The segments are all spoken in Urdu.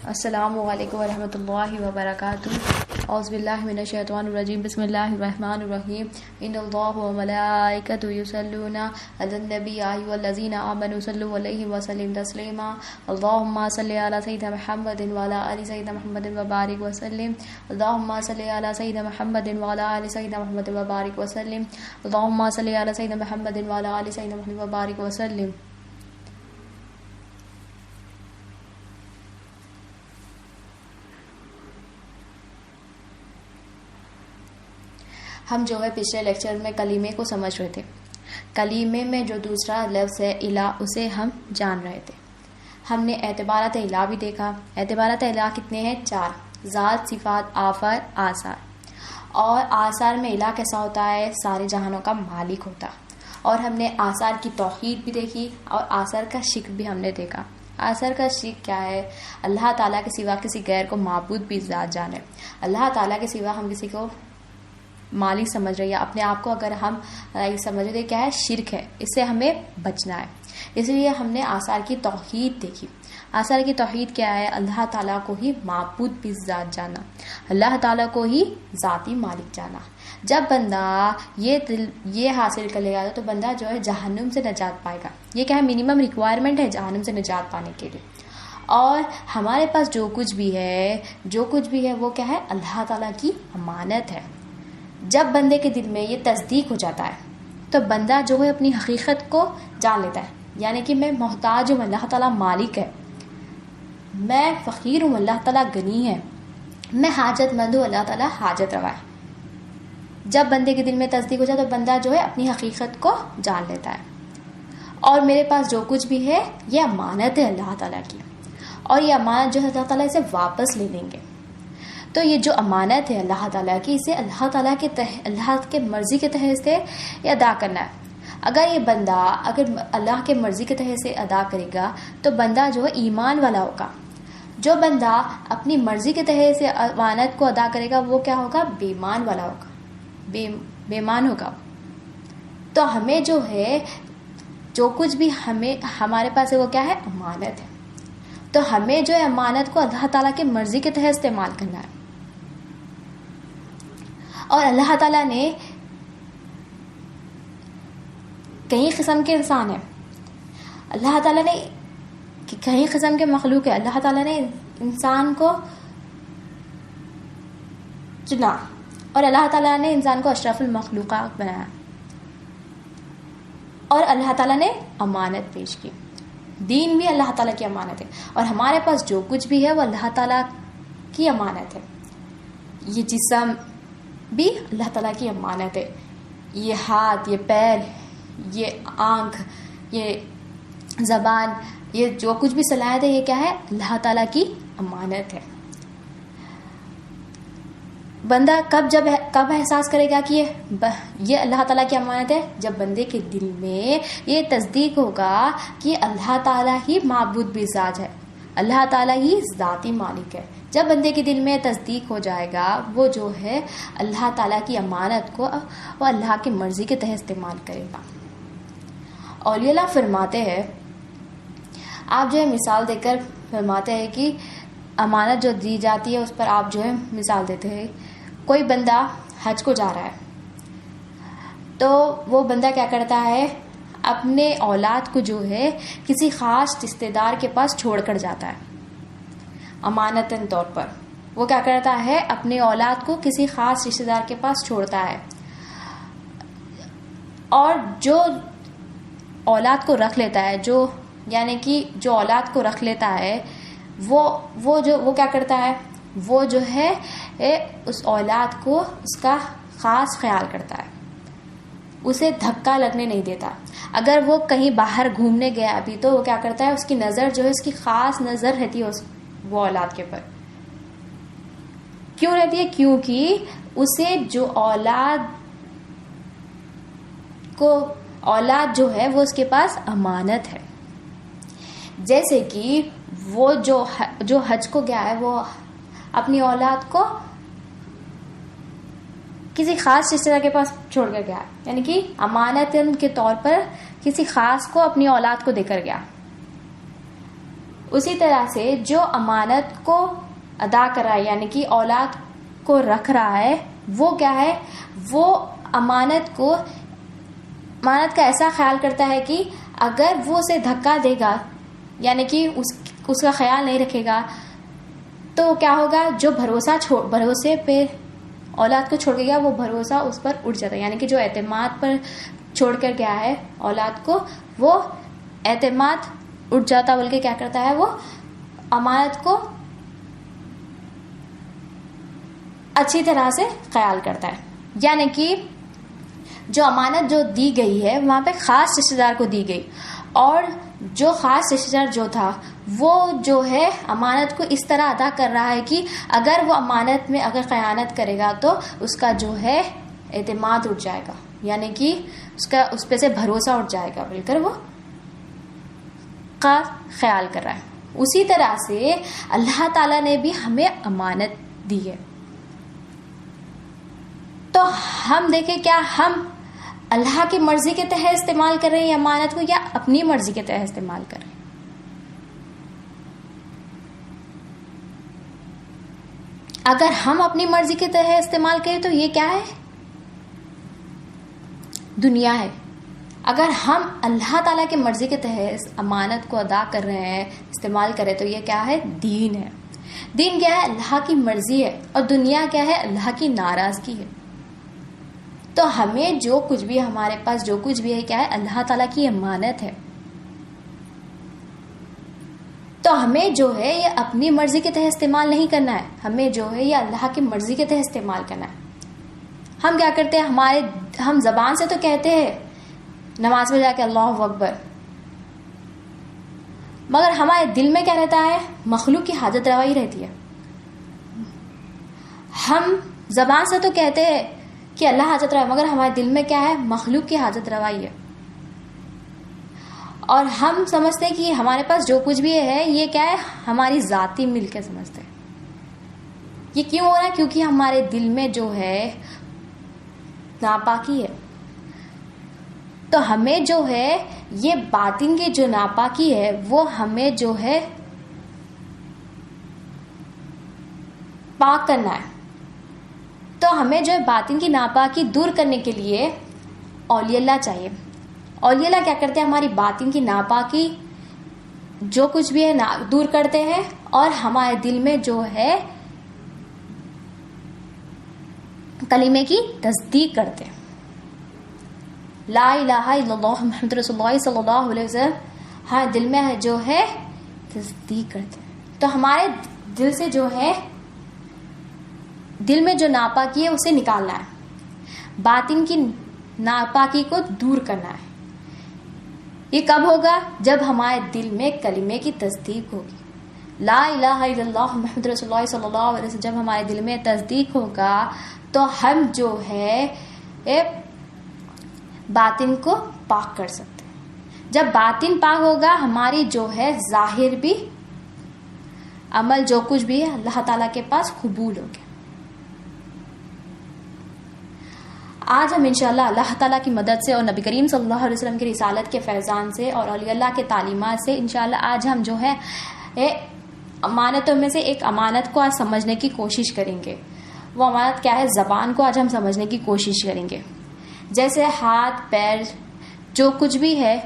السلام علیکم ورحمۃ اللہ وبرکاتہ. اعوذ باللہ من الشیطان الرجیم. بسم اللہ الرحمن الرحیم. ان اللہ وملائکتہ یصلون علی النبی یا ایھا الذین آمنوا صلوا علیہ وسلم تسلیما. اللہم صل علی سیدنا محمد وعلی آل سیدنا محمد وبارک وسلم. اللہم صل علی سیدنا محمد وعلی آل سیدنا محمد وبارک وسلم. اللہم صل علی سیدنا محمد وعلی آل سیدنا محمد وبارک وسلم. ہم جو ہے پچھلے لیکچر میں کلیمے کو سمجھ رہے تھے. کلیمے میں جو دوسرا لفظ ہے الہ، اسے ہم جان رہے تھے. ہم نے اعتبارات الہ بھی دیکھا. اعتبارات الہ کتنے ہیں؟ 4: ذات، صفات، آفات، آثار. اور آثار میں الہ کیسا ہوتا ہے؟ سارے جہانوں کا مالک ہوتا. اور ہم نے آثار کی توحید بھی دیکھی اور آثار کا شرک بھی ہم نے دیکھا. آثار کا شرک کیا ہے؟ اللہ تعالیٰ کے سوا کسی غیر کو معبود بھی ذات جانے. اللہ تعالیٰ کے سوا ہم کسی کو مالک سمجھ رہے ہیں، اپنے آپ کو اگر ہم سمجھ رہے کیا ہے؟ شرک ہے. اس سے ہمیں بچنا ہے. اس لیے ہم نے آثار کی توحید دیکھی. آثار کی توحید کیا ہے؟ اللہ تعالیٰ کو ہی معبود بھی ذات جانا، اللہ تعالیٰ کو ہی ذاتی مالک جانا. جب بندہ یہ حاصل کر لے گا تو بندہ جو ہے جہنم سے نجات پائے گا. یہ کیا ہے؟ منیمم ریکوائرمنٹ ہے جہنم سے نجات پانے کے لیے. اور ہمارے پاس جو کچھ بھی ہے وہ کیا ہے؟ اللہ تعالیٰ کی امانت ہے. جب بندے کے دل میں یہ تصدیق ہو جاتا ہے تو بندہ جو ہے اپنی حقیقت کو جان لیتا ہے. یعنی کہ میں محتاج ہوں، اللہ تعالیٰ مالک ہے. میں فقیر ہوں، اللہ تعالیٰ غنی ہے. میں حاجت مند ہوں، اللہ تعالیٰ حاجت روا ہے. جب بندے کے دل میں تصدیق ہو جائے تو بندہ جو ہے اپنی حقیقت کو جان لیتا ہے. اور میرے پاس جو کچھ بھی ہے یہ امانت ہے اللہ تعالیٰ کی، اور یہ امانت جو ہے اللہ تعالیٰ اسے واپس لے لیں گے. تو یہ جو امانت ہے اللہ تعالیٰ کی، اسے اللہ تعالیٰ کے اللہ کے مرضی کے تحت سے یہ ادا کرنا ہے. اگر یہ بندہ اللہ کے مرضی کے تحت سے ادا کرے گا تو بندہ جو ہے ایمان والا ہوگا. جو بندہ اپنی مرضی کے تحت سے امانت کو ادا کرے گا وہ کیا ہوگا؟ بے ایمان والا ہوگا، بے ایمان ہوگا. تو ہمیں جو ہے جو کچھ بھی ہمارے پاس ہے وہ کیا ہے؟ امانت ہے. تو ہمیں جو ہے امانت کو اللہ تعالیٰ کی مرضی کے تحت استعمال کرنا ہے. اور اللہ تعالیٰ نے کئی قسم کے انسان ہیں، اللہ تعالیٰ نے کئی قسم کے مخلوق ہے. اللہ تعالیٰ نے انسان کو چنا اور اللہ تعالیٰ نے انسان کو اشرف المخلوقات بنایا. اور اللہ تعالیٰ نے امانت پیش کی. دین بھی اللہ تعالیٰ کی امانت ہے، اور ہمارے پاس جو کچھ بھی ہے وہ اللہ تعالیٰ کی امانت ہے. یہ جسم بھی اللہ تعالیٰ کی امانت ہے. یہ ہاتھ، یہ پیر، یہ آنکھ، یہ زبان، یہ جو کچھ بھی صلاحیت ہے یہ کیا ہے؟ اللہ تعالیٰ کی امانت ہے. بندہ کب احساس کرے گا کہ یہ اللہ تعالیٰ کی امانت ہے؟ جب بندے کے دل میں یہ تصدیق ہوگا کہ اللہ تعالیٰ ہی معبود بھی ذات ہے، اللہ تعالیٰ ہی ذاتی مالک ہے. جب بندے کے دل میں تصدیق ہو جائے گا وہ جو ہے اللہ تعالیٰ کی امانت کو وہ اللہ کی مرضی کے تحت استعمال کرے گا. اولیاء اللہ فرماتے ہیں، آپ جو ہے مثال دے کر فرماتے ہیں کہ امانت جو دی جاتی ہے اس پر آپ جو ہے مثال دیتے ہیں. کوئی بندہ حج کو جا رہا ہے تو وہ بندہ کیا کرتا ہے؟ اپنے اولاد کو جو ہے کسی خاص رشتے دار کے پاس چھوڑ کر جاتا ہے. امانتاً طور پر وہ کیا کرتا ہے؟ اپنے اولاد کو کسی خاص رشتے دار کے پاس چھوڑتا ہے. اور جو اولاد کو رکھ لیتا ہے، جو اولاد کو رکھ لیتا ہے وہ کیا کرتا ہے؟ وہ جو ہے اس اولاد کو اس کا خاص خیال کرتا ہے، اسے دھکا لگنے نہیں دیتا. اگر وہ کہیں باہر گھومنے گیا ابھی تو وہ کیا کرتا ہے؟ اس کی نظر جو ہے اس کی خاص نظر رہتی ہے وہ اولاد کے پر. کیوں رہتی ہے؟ کیونکہ اسے جو اولاد جو ہے وہ اس کے پاس امانت ہے. جیسے کہ وہ جو حج کو گیا ہے وہ اپنی اولاد کو کسی خاص رشتے دار کے پاس چھوڑ کر گیا، یعنی کہ امانت کے طور پر کسی خاص کو اپنی اولاد کو دے کر گیا. اسی طرح سے جو امانت کو ادا کر رہا ہے یعنی کہ اولاد کو رکھ رہا ہے وہ کیا ہے، وہ امانت کا ایسا خیال کرتا ہے کہ اگر وہ اسے دھکا دے گا یعنی کہ اس کا خیال نہیں رکھے گا تو کیا ہوگا، جو بھروسے پہ اولاد کو چھوڑ کے گیا وہ بھروسہ اس پر اٹھ جاتا ہے، یعنی کہ جو اعتماد پر چھوڑ کر گیا ہے اولاد کو وہ اعتماد اٹھ جاتا، بلکہ کیا کرتا ہے وہ امانت کو اچھی طرح سے خیال کرتا ہے. یعنی کہ جو امانت جو دی گئی ہے وہاں پہ خاص رشتہ دار کو دی گئی، اور جو خاص رشتہ دار جو تھا وہ جو ہے امانت کو اس طرح ادا کر رہا ہے کہ اگر وہ امانت میں اگر خیانت کرے گا تو اس کا جو ہے اعتماد اٹھ جائے گا، یعنی کہ اس پہ سے بھروسہ اٹھ جائے گا، بول کر وہ کا خیال کر رہا ہے. اسی طرح سے اللہ تعالیٰ نے بھی ہمیں امانت دی ہے، تو ہم دیکھیں کیا ہم اللہ کی مرضی کے تحت استعمال کر رہے ہیں امانت کو یا اپنی مرضی کے تحت استعمال کر رہے ہیں. اگر ہم اپنی مرضی کے تحت استعمال کریں تو یہ کیا ہے، دنیا ہے. اگر ہم اللہ تعالیٰ کی مرضی کے تحت امانت کو ادا کر رہے ہیں، استعمال کریں تو یہ کیا ہے، دین ہے. دین کیا ہے، اللہ کی مرضی ہے، اور دنیا کیا ہے، اللہ کی ناراضگی ہے. تو ہمیں جو کچھ بھی ہمارے پاس جو کچھ بھی ہے کیا ہے، اللہ تعالیٰ کی امانت ہے. تو ہمیں جو ہے یہ اپنی مرضی کے تحت استعمال نہیں کرنا ہے، ہمیں جو ہے یہ اللہ کی مرضی کے تحت استعمال کرنا ہے. ہم کیا کرتے ہیں، ہم زبان سے تو کہتے ہیں نماز میں جا کے اللہ اکبر، مگر ہمارے دل میں کیا رہتا ہے، مخلوق کی حاجت روائی رہتی ہے. ہم زبان سے تو کہتے ہیں کہ اللہ حاجت روا، مگر ہمارے دل میں کیا ہے، مخلوق کی حاجت روائی ہے. اور ہم سمجھتے ہیں کہ ہمارے پاس جو کچھ بھی ہے یہ کیا ہے، ہماری ذاتی مل کے سمجھتے ہیں. یہ کیوں ہو رہا ہے، کیونکہ ہمارے دل میں جو ہے ناپاکی ہے. تو ہمیں جو ہے یہ باطن کی جو ناپاکی ہے وہ ہمیں جو ہے پاک کرنا ہے. تو ہمیں جو ہے باطن کی ناپاکی دور کرنے کے لیے اولیاء اللہ چاہیے. اولیاء اللہ کیا کرتے ہیں، ہماری باطن کی ناپاکی جو کچھ بھی ہے دور کرتے ہیں اور ہمارے دل میں جو ہے کلمے کی تصدیق کرتے ہیں، لا الہ الا اللہ محمد رسول اللہ صلی اللہ علیہ وسلم، ہاں دل میں جو ہے تصدیق کرتے ہیں. تو ہمارے دل سے جو ہے دل میں جو ناپاکی ہے اسے نکالنا ہے، باطن کی ناپاکی کو دور کرنا ہے. یہ کب ہوگا، جب ہمارے دل میں کلمے کی تصدیق ہوگی، لا الہ الا اللہ محمد رسول اللہ صلی اللہ علیہ وسلم. جب ہمارے دل میں تصدیق ہوگا تو ہم جو ہے باطن کو پاک کر سکتے ہیں. جب باطن پاک ہوگا ہماری جو ہے ظاہر بھی عمل جو کچھ بھی ہے اللہ تعالیٰ کے پاس قبول ہو گیا. آج ہم انشاءاللہ اللہ تعالیٰ کی مدد سے اور نبی کریم صلی اللہ علیہ وسلم کی رسالت کے فیضان سے اور اولیاء اللہ کے تعلیمات سے انشاءاللہ آج ہم جو ہے امانتوں میں سے ایک امانت کو آج سمجھنے کی کوشش کریں گے. وہ امانت کیا ہے، زبان کو آج ہم سمجھنے کی کوشش کریں گے. جیسے ہاتھ پیر جو کچھ بھی ہے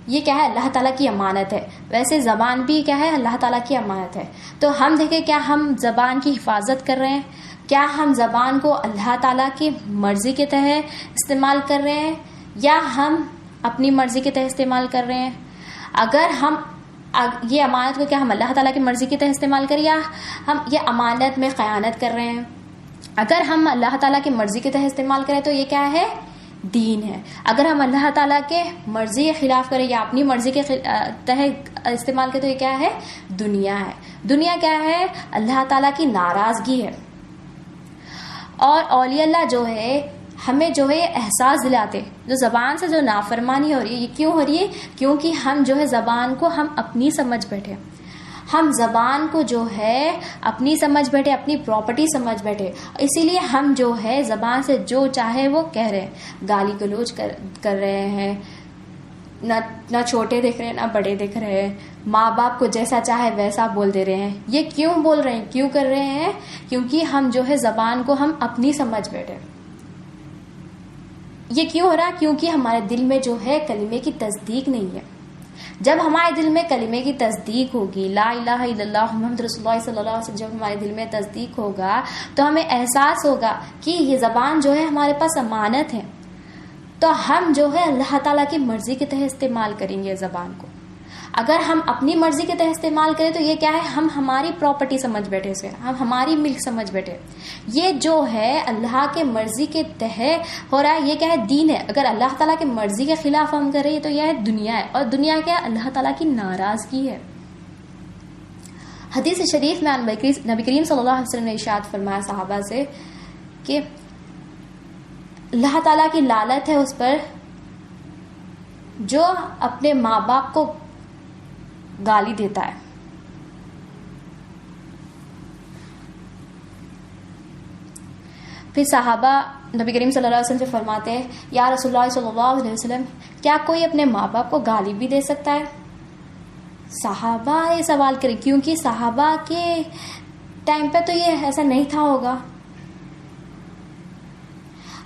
یہ کیا ہے، اللہ تعالیٰ کی امانت ہے، ویسے زبان بھی کیا ہے، اللہ تعالیٰ کی امانت ہے. تو ہم دیکھیں کیا ہم زبان کی حفاظت کر رہے ہیں، کیا ہم زبان کو اللہ تعالیٰ کی مرضی کے تحت استعمال کر رہے ہیں یا ہم اپنی مرضی کے تحت استعمال کر رہے ہیں. اگر ہم یہ امانت کو کیا ہم اللہ تعالیٰ کی مرضی کے تحت استعمال کریں یا ہم یہ امانت میں خیانت کر رہے ہیں. اگر ہم اللہ تعالیٰ کی مرضی کے تحت استعمال کریں تو یہ کیا ہے، دین ہے. اگر ہم اللہ تعالیٰ کے مرضی کے خلاف کریں یا اپنی مرضی کے تحت استعمال کریں تو یہ کیا ہے، دنیا ہے. دنیا کیا ہے، اللہ تعالیٰ کی ناراضگی ہے. اور اولیاء اللہ جو ہے ہمیں جو ہے احساس دلاتے، جو زبان سے جو نافرمانی ہو رہی ہے یہ کیوں ہو رہی ہے، کیونکہ ہم جو ہے زبان کو ہم اپنی سمجھ بیٹھے، ہم زبان کو جو ہے اپنی سمجھ بیٹھے، اپنی پراپرٹی سمجھ بیٹھے. اسی لیے ہم جو ہے زبان سے جو چاہے وہ کہہ رہے ہیں، گالی گلوچ کر رہے ہیں، نہ چھوٹے دیکھ رہے ہیں نہ بڑے دیکھ رہے ہیں، ماں باپ کو جیسا چاہے ویسا بول دے رہے ہیں. یہ کیوں بول رہے ہیں، کیوں کر رہے ہیں؟ کیونکہ ہم جو ہے زبان کو ہم اپنی سمجھ بیٹھے. یہ کیوں ہو رہا؟ کیونکہ ہمارے دل میں جو ہے کلمے کی تصدیق نہیں ہے. جب ہمارے دل میں کلمے کی تصدیق ہوگی، لا الہ الا اللہ محمد رسول اللہ صلی اللہ علیہ وسلم، جب ہمارے دل میں تصدیق ہوگا تو ہمیں احساس ہوگا کہ یہ زبان جو ہے ہمارے پاس امانت ہے. تو ہم جو ہے اللہ تعالیٰ کی مرضی کے تحت استعمال کریں گے زبان کو. اگر ہم اپنی مرضی کے تحت استعمال کریں تو یہ کیا ہے، ہم ہماری پراپرٹی سمجھ بیٹھے اسے، ہم ہماری ملک سمجھ بیٹھے. یہ جو ہے اللہ کے مرضی کے تحت ہو رہا ہے، یہ کیا ہے، دین ہے. اگر اللہ تعالیٰ کی مرضی کے خلاف ہم کر رہے ہیں تو یہ ہے دنیا ہے، اور دنیا کیا ہے، اللہ تعالیٰ کی ناراضگی ہے. حدیث شریف میں نبی کریم صلی اللہ علیہ وسلم نے ارشاد فرمایا صحابہ سے کہ اللہ تعالیٰ کی لعنت ہے اس پر جو اپنے ماں باپ کو گالی دیتا ہے. پھر صحابہ نبی کریم صلی اللہ علیہ وسلم سے فرماتے ہیں، یا رسول اللہ صلی اللہ علیہ وسلم، کیا کوئی اپنے ماں باپ کو گالی بھی دے سکتا ہے؟ صحابہ یہ سوال کریں کیونکہ صحابہ کے ٹائم پہ تو یہ ایسا نہیں تھا ہوگا.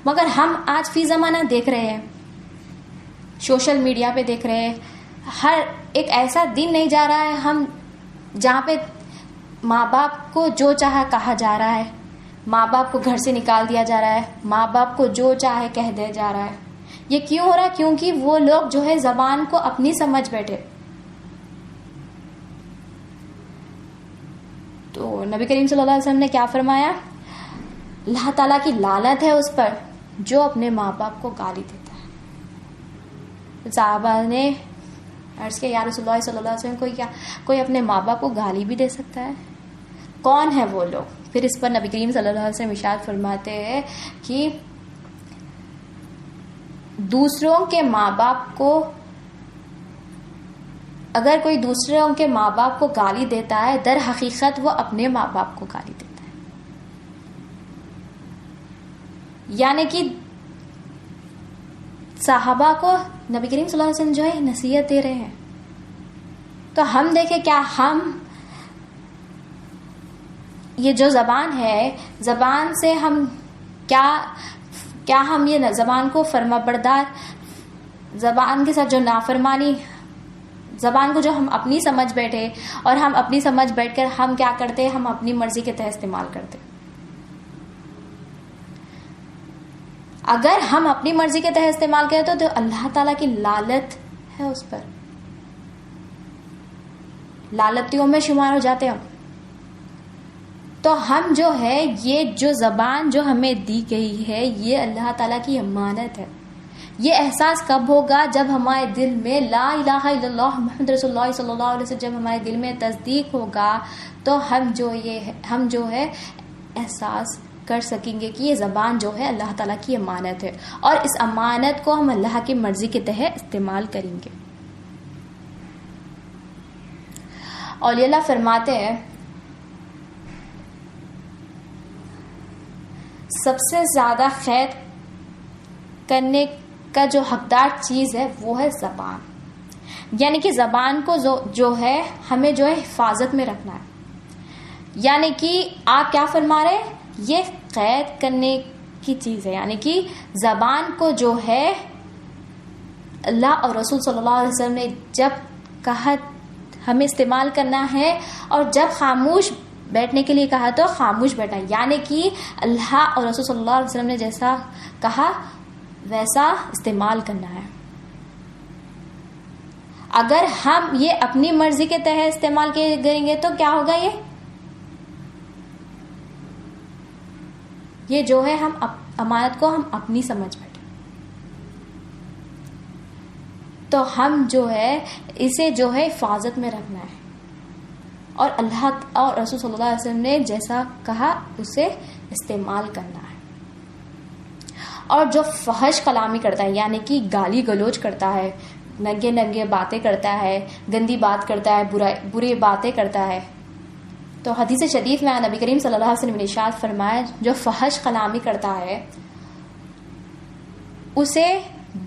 مگر ہم آج فی زمانہ دیکھ رہے ہیں، سوشل میڈیا پہ دیکھ رہے ہیں، ہر ایک ایسا دن نہیں جا رہا ہے ہم جہاں پہ ماں باپ کو جو چاہا کہا جا رہا ہے، ماں باپ کو گھر سے نکال دیا جا رہا ہے، ماں باپ کو جو چاہے کہہ دیا جا رہا ہے. یہ کیوں ہو رہا ہے؟ کیونکہ وہ لوگ جو ہے زبان کو اپنی سمجھ بیٹھے. تو نبی کریم صلی اللہ علیہ وسلم نے کیا فرمایا؟ اللہ تعالیٰ کی لعنت ہے اس پر جو اپنے ماں باپ کو گالی دیتا ہے. صحابہ نے عرض کیا، یا رسول اللہ صلی اللہ علیہ وسلم، کوئی اپنے ماں باپ کو گالی بھی دے سکتا ہے؟ کون ہے وہ لوگ؟ پھر اس پر نبی کریم صلی اللہ علیہ وسلم ارشاد فرماتے ہیں کہ دوسروں کے ماں باپ کو، اگر کوئی دوسروں کے ماں باپ کو گالی دیتا ہے در حقیقت وہ اپنے ماں باپ کو گالی دیتا ہے. یعنی کہ صحابہ کو نبی کریم صلی اللہ علیہ وسلم جو ہے نصیحت دے رہے ہیں. تو ہم دیکھیں کیا ہم یہ جو زبان ہے، زبان سے ہم کیا ہم یہ زبان کو فرما بردار، زبان کے ساتھ جو نافرمانی، زبان کو جو ہم اپنی سمجھ بیٹھے اور ہم اپنی سمجھ بیٹھ کر ہم کیا کرتے ہیں، ہم اپنی مرضی کے تحت استعمال کرتے. اگر ہم اپنی مرضی کے تحت استعمال کریں تو اللہ تعالیٰ کی لعنت ہے اس پر، لعنتیوں میں شمار ہو جاتے ہیں. تو ہم جو ہے یہ جو زبان جو ہمیں دی گئی ہے یہ اللہ تعالیٰ کی امانت ہے. یہ احساس کب ہوگا؟ جب ہمارے دل میں لا الہ الا اللہ محمد رسول اللہ صلی اللہ علیہ وسلم، جب ہمارے دل میں تصدیق ہوگا تو ہم جو ہے احساس کر سکیں گے کہ یہ زبان جو ہے اللہ تعالیٰ کی امانت ہے، اور اس امانت کو ہم اللہ کی مرضی کے تحت استعمال کریں گے. اولیاء اللہ فرماتے ہیں سب سے زیادہ خیر کرنے کا جو حقدار چیز ہے وہ ہے زبان. یعنی کہ زبان کو جو ہے ہمیں جو ہے حفاظت میں رکھنا ہے. یعنی کہ آپ کیا فرما رہے ہیں؟ یہ قید کرنے کی چیز ہے. یعنی کہ زبان کو جو ہے اللہ اور رسول صلی اللہ علیہ وسلم نے جب کہا ہمیں استعمال کرنا ہے اور جب خاموش بیٹھنے کے لیے کہا تو خاموش بیٹھنا. یعنی کہ اللہ اور رسول صلی اللہ علیہ وسلم نے جیسا کہا ویسا استعمال کرنا ہے. اگر ہم یہ اپنی مرضی کے تحت استعمال کریں گے تو کیا ہوگا؟ یہ جو ہے ہم امانت کو ہم اپنی سمجھ بیٹھے. تو ہم جو ہے اسے جو ہے حفاظت میں رکھنا ہے، اور اللہ اور رسول صلی اللہ علیہ وسلم نے جیسا کہا اسے استعمال کرنا ہے. اور جو فحش کلامی کرتا ہے، یعنی کہ گالی گلوچ کرتا ہے، ننگے باتیں کرتا ہے، گندی بات کرتا ہے، بری باتیں کرتا ہے، تو حدیث شریف میں نبی کریم صلی اللہ علیہ وسلم نے ارشاد فرمایا جو فحش کلامی کرتا ہے اسے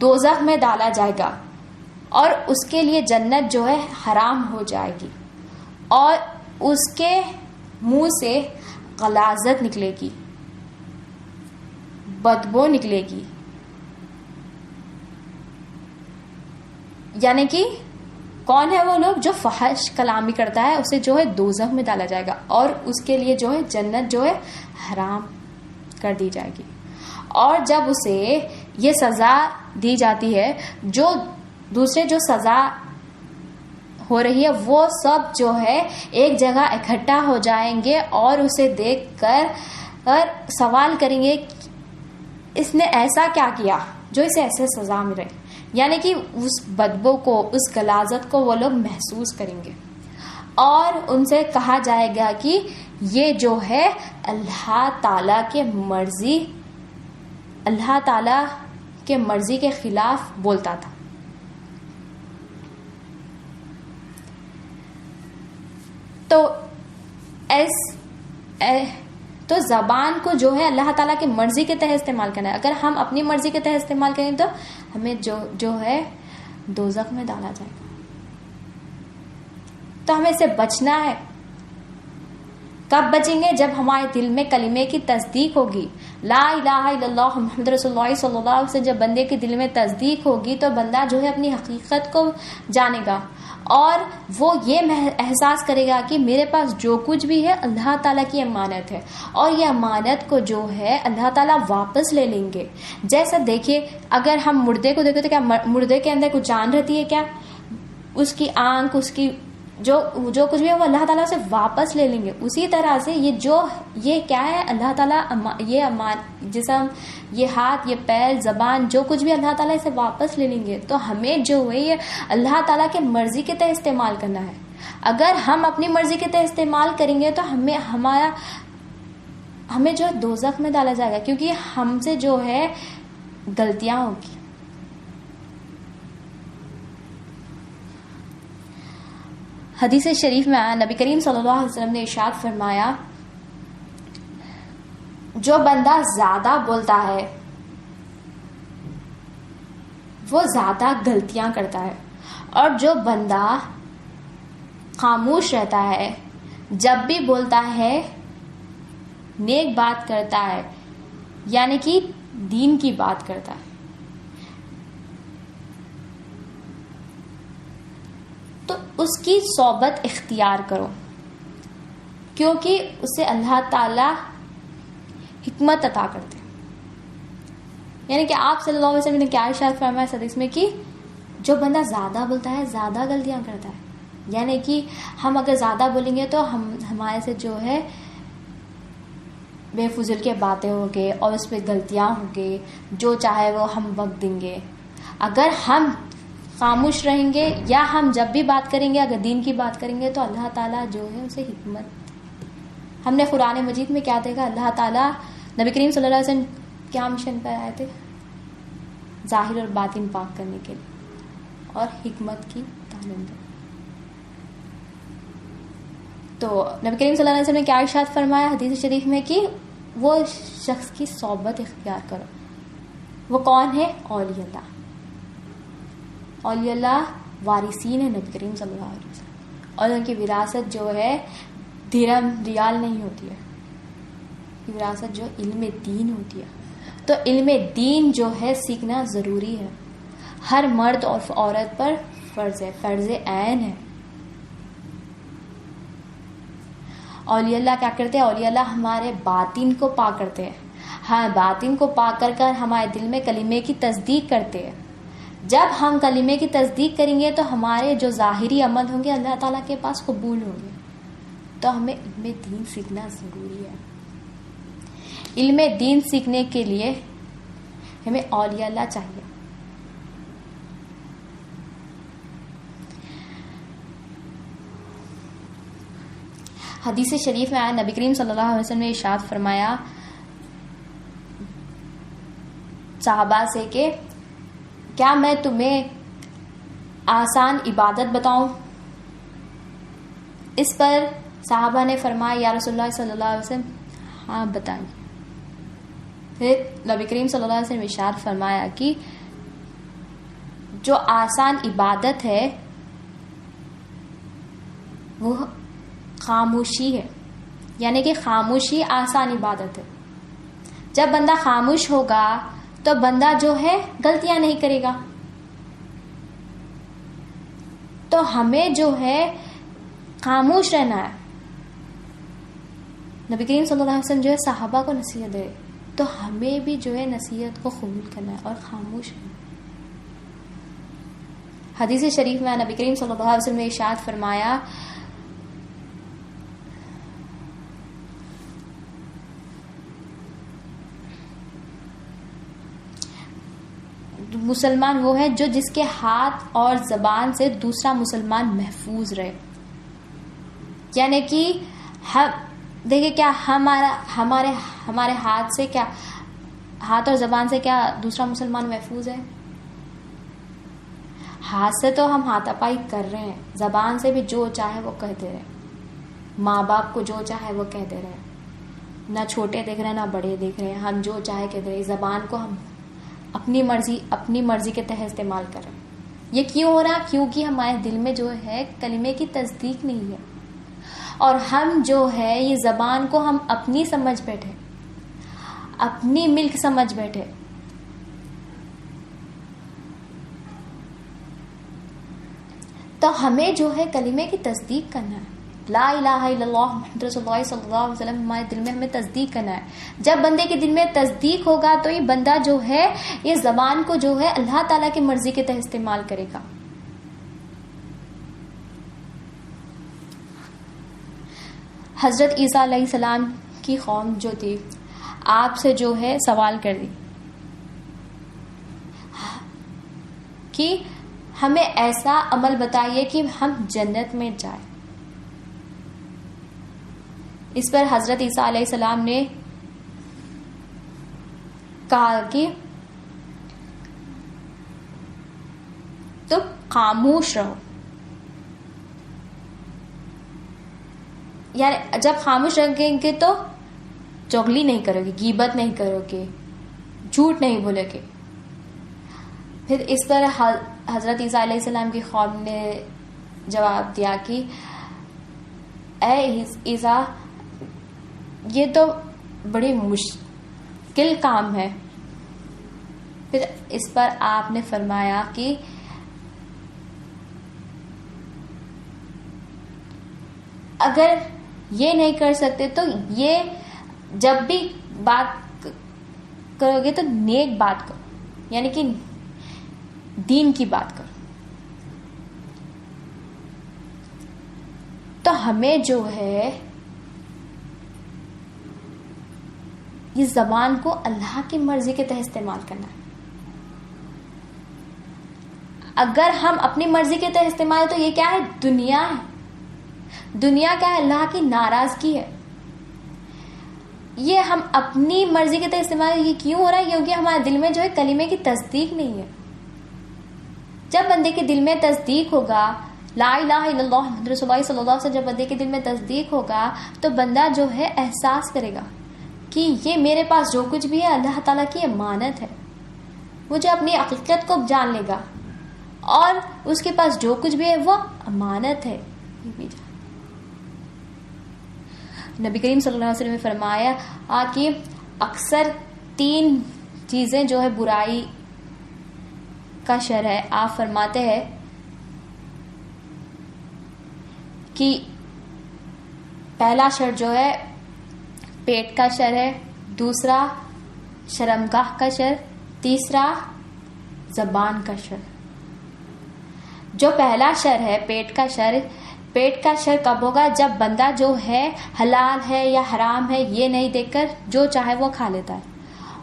دوزخ میں ڈالا جائے گا. اور اس کے لیے جنت جو ہے حرام ہو جائے گی اور اس کے منہ سے غلاظت نکلے گی، بدبو نکلے گی. یعنی کہ کون ہے وہ لوگ جو فحش کلامی کرتا ہے، اسے جو ہے دوزخ میں ڈالا جائے گا اور اس کے لیے جو ہے جنت جو ہے حرام کر دی جائے گی. اور جب اسے یہ سزا دی جاتی ہے، جو دوسرے جو سزا ہو رہی ہے وہ سب جو ہے ایک جگہ اکٹھا ہو جائیں گے اور اسے دیکھ کر سوال کریں گے اس نے ایسا کیا کیا جو اسے ایسے سزا ملے. یعنی کہ اس بدبو کو، اس غلاظت کو وہ لوگ محسوس کریں گے اور ان سے کہا جائے گا کہ یہ جو ہے اللہ تعالیٰ کے مرضی کے خلاف بولتا تھا. تو زبان کو جو ہے اللہ تعالیٰ کی مرضی کے تحت استعمال کرنا ہے. اگر ہم اپنی مرضی کے تحت استعمال کریں تو ہمیں جو ہے دوزخ میں ڈالا جائے گا. تو ہمیں اس سے بچنا ہے. کب بچیں گے؟ جب ہمارے دل میں کلمے کی تصدیق ہوگی، لا الہ الا اللہ محمد رسول اللہ صلی اللہ علیہ وسلم. جب بندے کے دل میں تصدیق ہوگی تو بندہ جو ہے اپنی حقیقت کو جانے گا اور وہ یہ احساس کرے گا کہ میرے پاس جو کچھ بھی ہے اللہ تعالیٰ کی امانت ہے اور یہ امانت کو جو ہے اللہ تعالیٰ واپس لے لیں گے. جیسا دیکھیے اگر ہم مردے کو دیکھیں تو کیا مردے کے اندر کچھ جان رہتی ہے کیا؟ اس کی آنکھ، اس کی جو کچھ بھی ہے وہ اللہ تعالیٰ سے واپس لے لیں گے. اسی طرح سے یہ کیا ہے؟ اللہ تعالیٰ یہ جسم، یہ ہاتھ، یہ پیر، زبان، جو کچھ بھی اللہ تعالیٰ سے واپس لے لیں گے. تو ہمیں جو ہے یہ اللہ تعالیٰ کے مرضی کے تحت استعمال کرنا ہے. اگر ہم اپنی مرضی کے تحت استعمال کریں گے تو ہمیں جو ہے دوزخ میں ڈالا جائے گا کیونکہ ہم سے جو ہے غلطیاں ہوگی. حدیث شریف میں آیا، نبی کریم صلی اللہ علیہ وسلم نے ارشاد فرمایا، جو بندہ زیادہ بولتا ہے وہ زیادہ غلطیاں کرتا ہے اور جو بندہ خاموش رہتا ہے جب بھی بولتا ہے نیک بات کرتا ہے، یعنی کہ دین کی بات کرتا ہے. تو اس کی صحبت اختیار کرو کیونکہ اسے اللہ تعالی حکمت عطا کرتے ہیں. یعنی کہ آپ صلی اللہ علیہ وسلم نے کیا ارشاد فرمایا اس حدیث میں کہ جو بندہ زیادہ بولتا ہے زیادہ غلطیاں کرتا ہے. یعنی کہ ہم اگر زیادہ بولیں گے تو ہمارے سے جو ہے بے فضول کے باتیں ہوں گے اور اس پہ غلطیاں ہوں گے، جو چاہے وہ ہم وقت دیں گے. اگر ہم خاموش رہیں گے یا ہم جب بھی بات کریں گے اگر دین کی بات کریں گے تو اللہ تعالیٰ جو ہے اسے حکمت. ہم نے قرآن مجید میں کیا دیکھا؟ اللہ تعالیٰ نبی کریم صلی اللہ علیہ وسلم کیا مشن پر آئے تھے؟ ظاہر اور باطن پاک کرنے کے لیے اور حکمت کی تعلیم دے. تو نبی کریم صلی اللہ علیہ وسلم نے کیا ارشاد فرمایا حدیث شریف میں کہ وہ شخص کی صحبت اختیار کرو. وہ کون ہے؟ اولیاء اللہ. اولیاء اللہ وارثین ہے نبی کریم صلی اللہ علیہ وسلم اور ان کی وراثت جو ہے درہم ریال نہیں ہوتی ہے، وراثت جو علم دین ہوتی ہے. تو علم دین جو ہے سیکھنا ضروری ہے، ہر مرد اور عورت پر فرض ہے، فرض عین ہے. اولیاء اللہ کیا کرتے ہیں؟ اولیاء اللہ ہمارے باطن کو پاک کرتے ہیں. ہاں، باطن کو پاک کر ہمارے دل میں کلمے کی تصدیق کرتے ہیں. جب ہم کلمے کی تصدیق کریں گے تو ہمارے جو ظاہری عمل ہوں گے اللہ تعالیٰ کے پاس قبول ہوں گے. تو ہمیں علم دین سیکھنا ضروری ہے. علم دین سیکھنے کے لیے ہمیں اولیاء اللہ چاہیے. حدیث شریف میں آیا، نبی کریم صلی اللہ علیہ وسلم نے ارشاد فرمایا صحابہ سے کہ کیا میں تمہیں آسان عبادت بتاؤں؟ اس پر صحابہ نے فرمایا یا رسول اللہ صلی اللہ علیہ وسلم ہاں بتائیں. پھر نبی کریم صلی اللہ علیہ وسلم نے ارشاد فرمایا کہ جو آسان عبادت ہے وہ خاموشی ہے، یعنی کہ خاموشی آسان عبادت ہے. جب بندہ خاموش ہوگا تو بندہ جو ہے غلطیاں نہیں کرے گا. تو ہمیں جو ہے خاموش رہنا ہے. نبی کریم صلی اللہ علیہ وسلم جو ہے صحابہ کو نصیحت دے، تو ہمیں بھی جو ہے نصیحت کو قبول کرنا ہے اور خاموش رہنا. حدیث شریف میں نبی کریم صلی اللہ علیہ وسلم نے ارشاد فرمایا مسلمان وہ ہے جو جس کے ہاتھ اور زبان سے دوسرا مسلمان محفوظ رہے. یعنی کہ دیکھیں کیا ہمارے ہاتھ سے، کیا ہاتھ اور زبان سے کیا دوسرا مسلمان محفوظ ہے؟ ہاتھ سے تو ہم ہاتھا پائی کر رہے ہیں، زبان سے بھی جو چاہے وہ کہتے رہے، ماں باپ کو جو چاہے وہ کہتے رہے، نہ چھوٹے دیکھ رہے ہیں نہ بڑے دیکھ رہے ہیں، ہم جو چاہے کہتے رہے. زبان کو ہم اپنی مرضی کے تحت استعمال کریں. یہ کیوں ہو رہا؟ کیونکہ ہمارے دل میں جو ہے کلمے کی تصدیق نہیں ہے، اور ہم جو ہے یہ زبان کو ہم اپنی سمجھ بیٹھے، اپنی ملک سمجھ بیٹھے. تو ہمیں جو ہے کلمے کی تصدیق کرنا ہے. لا الہ الا اللہ محمد رسول اللہ صلی اللہ علیہ وسلم ہمارے دل میں ہمیں تصدیق کرنا ہے. جب بندے کے دل میں تصدیق ہوگا تو یہ بندہ جو ہے یہ زبان کو جو ہے اللہ تعالیٰ کی مرضی کے تحت استعمال کرے گا. حضرت عیسیٰ علیہ السلام کی قوم جو تھی آپ سے جو ہے سوال کر دی کہ ہمیں ایسا عمل بتائیے کہ ہم جنت میں جائیں. اس پر حضرت عیسیٰ علیہ السلام نے کہا کہ تم خاموش رہو. یعنی جب خاموش رہیں گے تو چغلی نہیں کرو گے، غیبت نہیں کرو گے، جھوٹ نہیں بولو گے. پھر اس پر حضرت عیسیٰ علیہ السلام کی قوم نے جواب دیا کہ اے عیسیٰ یہ تو بڑی مشکل کام ہے. پھر اس پر آپ نے فرمایا کہ اگر یہ نہیں کر سکتے تو یہ جب بھی بات کرو گے تو نیک بات کرو، یعنی کہ دین کی بات کرو. تو ہمیں جو ہے یہ زبان کو اللہ کی مرضی کے تحت استعمال کرنا ہے. اگر ہم اپنی مرضی کے تحت استعمال تو یہ کیا ہے؟ دنیا ہے. دنیا کیا ہے؟ اللہ کی ناراضگی ہے. یہ ہم اپنی مرضی کے تحت استعمال یہ کیوں ہو رہا ہے؟ کیونکہ ہمارے دل میں جو ہے کلمے کی تصدیق نہیں ہے. جب بندے کے دل میں تصدیق ہوگا لا الہ الا اللہ محمد رسول اللہ صلی اللہ علیہ وسلم، جب بندے کے دل میں تصدیق ہوگا تو بندہ جو ہے احساس کرے گا کہ یہ میرے پاس جو کچھ بھی ہے اللہ تعالیٰ کی امانت ہے. مجھے اپنی حقیقت کو جان لے گا اور اس کے پاس جو کچھ بھی ہے وہ امانت ہے. نبی کریم صلی اللہ علیہ وسلم نے فرمایا کہ اکثر 3 چیزیں جو ہے برائی کا شر ہے. آپ فرماتے ہیں کہ پہلا شر جو ہے پیٹ کا شر ہے، دوسرا شرمگاہ کا شر، تیسرا زبان کا شر. جو پہلا شر ہے پیٹ کا شر کب ہوگا؟ جب بندہ جو ہے حلال ہے یا حرام ہے یہ نہیں دیکھ کر جو چاہے وہ کھا لیتا ہے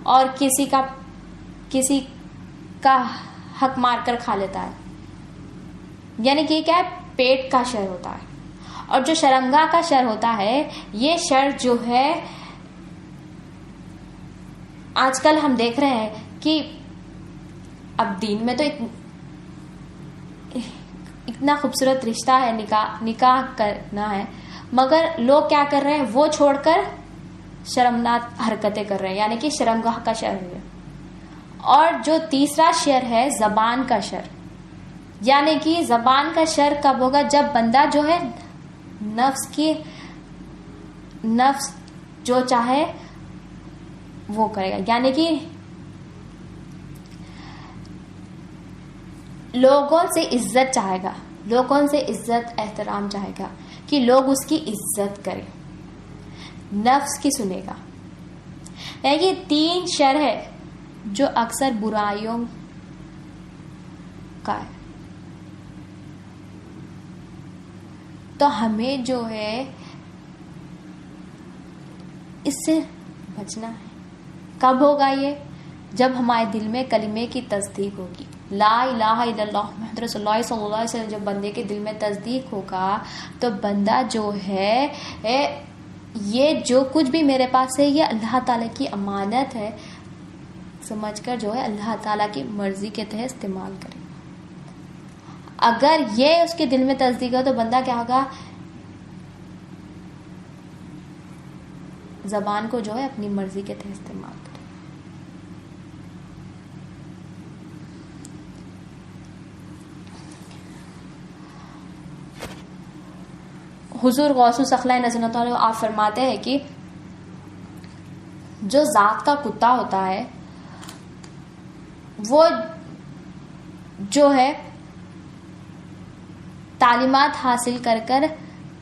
اور کسی کا حق مار کر کھا لیتا ہے. یعنی کہ کیا ہے؟ پیٹ کا شر ہوتا ہے. اور جو شرمگاہ کا شر ہوتا ہے یہ شر جو ہے آج کل ہم دیکھ رہے ہیں کہ اب دین میں تو اتنا خوبصورت رشتہ ہے، نکاح کرنا ہے، مگر لوگ کیا کر رہے ہیں؟ وہ چھوڑ کر شرمناک حرکتیں کر رہے ہیں، یعنی کہ شرمگاہ کا شر ہے. اور جو تیسرا شر ہے زبان کا شر، یعنی کہ زبان کا شر کب ہوگا؟ جب بندہ جو ہے نفس جو چاہے وہ کرے گا، یعنی کہ لوگوں سے عزت چاہے گا، لوگوں سے عزت احترام چاہے گا کہ لوگ اس کی عزت کریں، نفس کی سنے گا۔ یہ 3 شر ہے جو اکثر برائیوں کا ہے۔ تو ہمیں جو ہے اس سے بچنا ہے۔ کب ہوگا یہ؟ جب ہمارے دل میں کلمے کی تصدیق ہوگی، لا الہ الا اللہ محمد رسول اللہ صلی اللہ علیہ وسلم، جب بندے کے دل میں تصدیق ہوگا تو بندہ جو ہے یہ جو کچھ بھی میرے پاس ہے یہ اللہ تعالیٰ کی امانت ہے سمجھ کر جو ہے اللہ تعالیٰ کی مرضی کے تحت استعمال کرے۔ اگر یہ اس کے دل میں تصدیق ہو تو بندہ کیا ہوگا؟ زبان کو جو ہے اپنی مرضی کے تحت استعمال کرے۔ حضور غوث الصقلین رضی اللہ عنہ آپ فرماتے ہیں کہ جو ذات کا کتا ہوتا ہے وہ جو ہے تعلیمات حاصل کر کر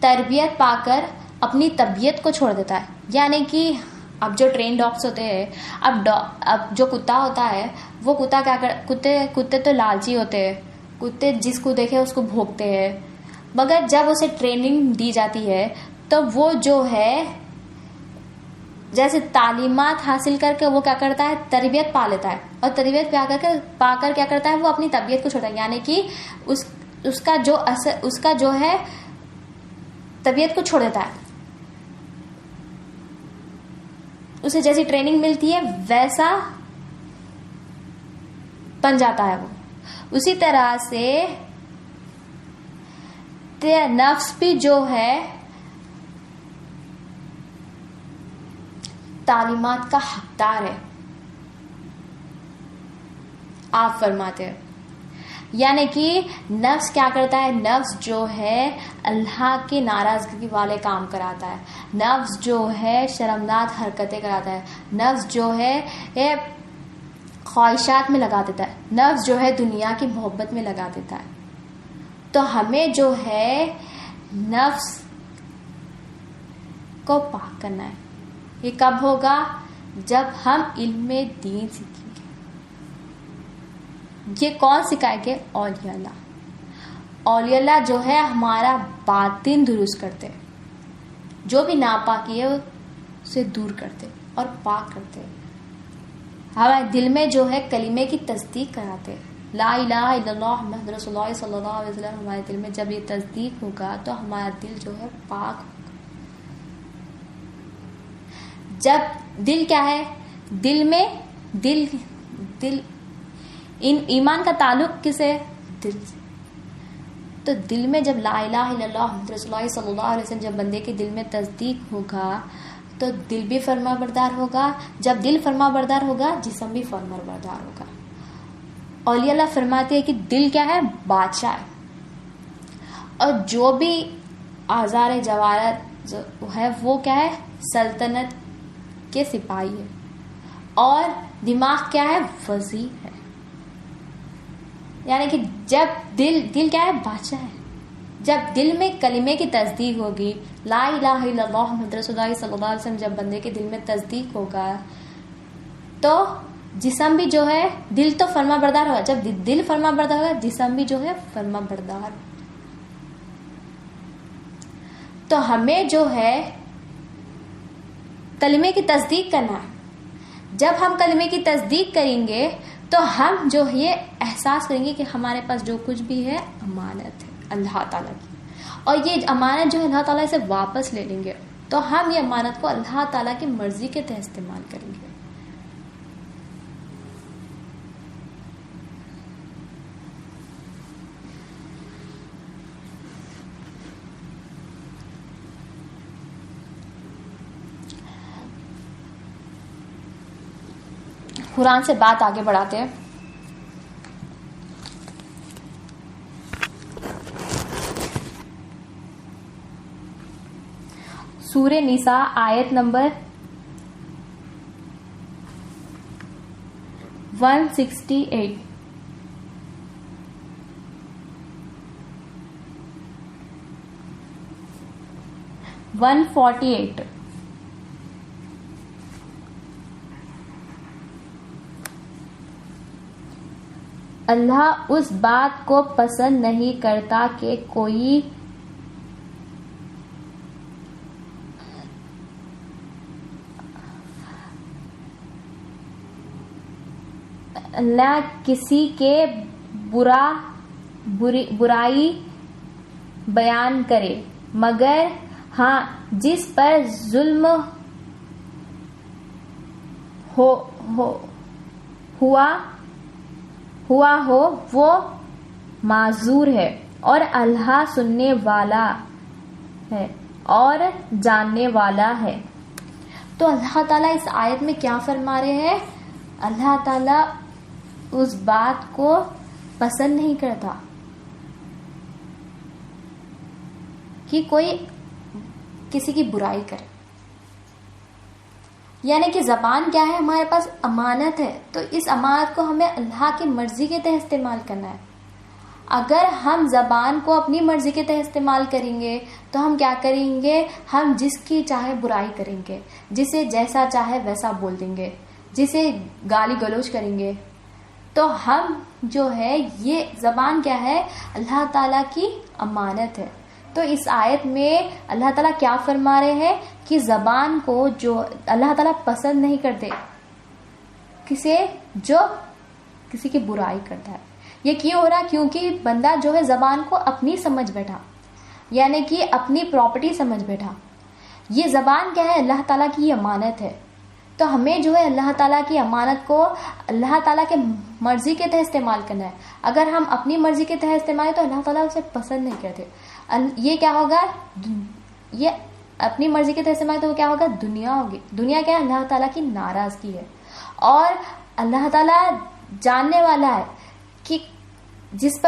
تربیت پا کر اپنی طبیعت کو چھوڑ دیتا ہے، یعنی کہ اب جو ٹرین ڈاگس ہوتے ہیں، اب جو کتا ہوتا ہے وہ کتا کیا کتے تو لالچی ہوتے ہیں، کتے جس کو دیکھے اس کو بھونکتے ہیں، مگر جب اسے ٹریننگ دی جاتی ہے تو وہ جو ہے جیسے تعلیمات حاصل کر کے وہ کیا کرتا ہے؟ تربیت پا لیتا ہے، اور تربیت پا کر کیا کرتا ہے؟ وہ اپنی طبیعت کو چھوڑتا ہے، یعنی کہ اس کا جو ہے طبیعت کو چھوڑ دیتا ہے، اسے جیسی ٹریننگ ملتی ہے ویسا بن جاتا ہے وہ۔ اسی طرح سے نفس بھی جو ہے تعلیمات کا حقدار ہے، آپ فرماتے ہیں، یعنی کہ نفس کیا کرتا ہے؟ نفس جو ہے اللہ کی ناراضگی والے کام کراتا ہے، نفس جو ہے شرمناک حرکتیں کراتا ہے، نفس جو ہے خواہشات میں لگا دیتا ہے، نفس جو ہے دنیا کی محبت میں لگا دیتا ہے۔ تو ہمیں جو ہے نفس کو پاک کرنا ہے۔ یہ کب ہوگا؟ جب ہم علم دین سیکھیں گے۔ یہ کون سکھائے گے؟ اولیاء اللہ۔ اولیاء اللہ جو ہے ہمارا باطن درست کرتے، جو بھی ناپاکی ہے اسے دور کرتے اور پاک کرتے، ہمارے دل میں جو ہے کلمے کی تصدیق کراتے، لا الہ الا اللہ محمد رسول اللہ صلی اللہ علیہ وسلم۔ ہمارے دل میں جب یہ تصدیق ہوگا تو ہمارا دل جو ہے پاک ہوگا۔ جب دل کیا ہے؟ دل میں دل ایمان کا تعلق کس ہے؟ دل سے۔ تو دل میں جب لا الہ الا اللہ محمد رسول اللہ صلی اللہ علیہ وسلم جب بندے کے دل میں تصدیق ہوگا تو دل بھی فرما بردار ہوگا، جب دل فرما بردار ہوگا جسم بھی فرما بردار ہوگا۔ اولیاء اللہ فرماتے ہیں کہ دل کیا ہے؟ بادشاہ ہے، اور جو بھی آزار جوارت ہے وہ کیا ہے؟ سلطنت کے سپاہی ہے، اور دماغ کیا ہے؟ وزیر ہے، یعنی کہ جب دل کیا ہے؟ بادشاہ ہے۔ جب دل میں کلمے کی تصدیق ہوگی، لا الہ الا اللہ محمد رسول اللہ صلی اللہ علیہ وسلم جب بندے کے دل میں تصدیق ہوگا تو جسم بھی جو ہے، دل تو فرما بردار ہوگا، جب دل فرما بردار ہوگا جسم بھی جو ہے فرما بردار۔ تو ہمیں جو ہے کلمے کی تصدیق کرنا ہے۔ جب ہم کلمے کی تصدیق کریں گے تو ہم جو یہ احساس کریں گے کہ ہمارے پاس جو کچھ بھی ہے امانت ہے اللہ تعالیٰ کی، اور یہ امانت جو ہے اللہ تعالیٰ سے واپس لے لیں گے تو ہم یہ امانت کو اللہ تعالیٰ کی مرضی کے تحت استعمال کریں گے۔ قرآن سے بات آگے بڑھاتے ہیں۔ سورہ نساء آیت نمبر 168. 148. اللہ اس بات کو پسند نہیں کرتا کہ کوئی نہ کسی کے برائی بیان کرے، مگر ہاں جس پر ظلم ہوا ہو وہ معذور ہے، اور اللہ سننے والا ہے اور جاننے والا ہے۔ تو اللہ تعالیٰ اس آیت میں کیا فرما رہے ہیں؟ اللہ تعالیٰ اس بات کو پسند نہیں کرتا کہ کوئی کسی کی برائی کرے، یعنی کہ زبان کیا ہے؟ ہمارے پاس امانت ہے، تو اس امانت کو ہمیں اللہ کی مرضی کے تحت استعمال کرنا ہے۔ اگر ہم زبان کو اپنی مرضی کے تحت استعمال کریں گے تو ہم کیا کریں گے؟ ہم جس کی چاہے برائی کریں گے، جسے جیسا چاہے ویسا بول دیں گے، جسے گالی گلوچ کریں گے۔ تو ہم جو ہے یہ زبان کیا ہے؟ اللہ تعالیٰ کی امانت ہے۔ تو اس آیت میں اللہ تعالیٰ کیا فرما رہے ہیں کہ زبان کو جو اللہ تعالیٰ پسند نہیں کرتے جو کسی کی برائی کرتا ہے۔ یہ کیوں ہو رہا؟ کیونکہ بندہ جو ہے زبان کو اپنی سمجھ بیٹھا، یعنی کہ اپنی پراپرٹی سمجھ بیٹھا۔ یہ زبان کیا ہے؟ اللہ تعالیٰ کی امانت ہے۔ تو ہمیں جو ہے اللہ تعالیٰ کی امانت کو اللہ تعالیٰ کے مرضی کے تحت استعمال کرنا ہے۔ اگر ہم اپنی مرضی کے تحت استعمال تو اللہ تعالیٰ اسے پسند نہیں کرتے۔ یہ کیا ہوگا؟ یہ اپنی مرضی کے تحت استعمال تو کیا ہوگا؟ دنیا ہوگی۔ دنیا کیا ہے؟ اللہ تعالیٰ کی ناراضگی ہے، اور اللہ تعالیٰ جاننے والا ہے کہ جس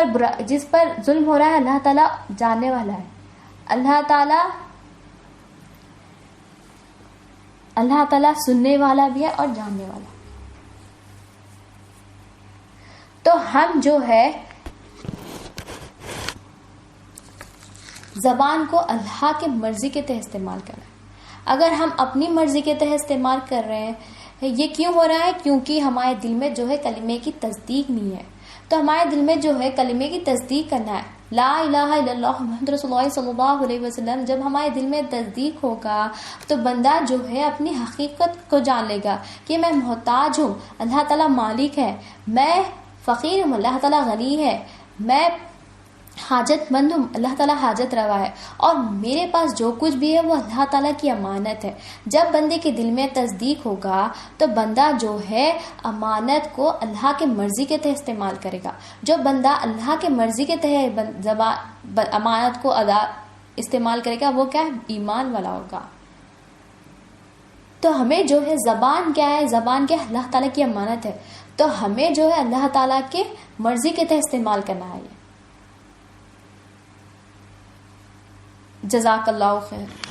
پر ظلم ہو رہا ہے اللہ تعالیٰ جاننے والا ہے۔ اللہ تعالیٰ سننے والا بھی ہے اور جاننے والا۔ تو ہم جو ہے زبان کو اللہ کے مرضی کے تحت استعمال کر رہے ہیں۔ اگر ہم اپنی مرضی کے تحت استعمال کر رہے ہیں، یہ کیوں ہو رہا ہے؟ کیونکہ ہمارے دل میں جو ہے کلمے کی تصدیق نہیں ہے۔ تو ہمارے دل میں جو ہے کلمے کی تصدیق کرنا ہے، لا الہ الا اللہ محمد رسول اللہ صلی اللہ علیہ وسلم۔ جب ہمارے دل میں تصدیق ہوگا تو بندہ جو ہے اپنی حقیقت کو جان لے گا کہ میں محتاج ہوں، اللہ تعالیٰ مالک ہے، میں فقیر ہوں، اللہ تعالیٰ غنی ہے، میں حاجت مند ہوں، اللہ تعالیٰ حاجت روا ہے، اور میرے پاس جو کچھ بھی ہے وہ اللہ تعالیٰ کی امانت ہے۔ جب بندے کے دل میں تصدیق ہوگا تو بندہ جو ہے امانت کو اللہ کے مرضی کے تحت استعمال کرے گا۔ جو بندہ اللہ کے مرضی کے تحت امانت کو استعمال کرے گا وہ کیا ہے؟ ایمان والا ہوگا۔ تو ہمیں جو ہے زبان کیا ہے؟ زبان کیا ہے؟ اللہ تعالیٰ کی امانت ہے۔ تو ہمیں جو ہے اللہ تعالیٰ کے مرضی کے تحت استعمال کرنا ہے۔ جزاک اللہ خیر۔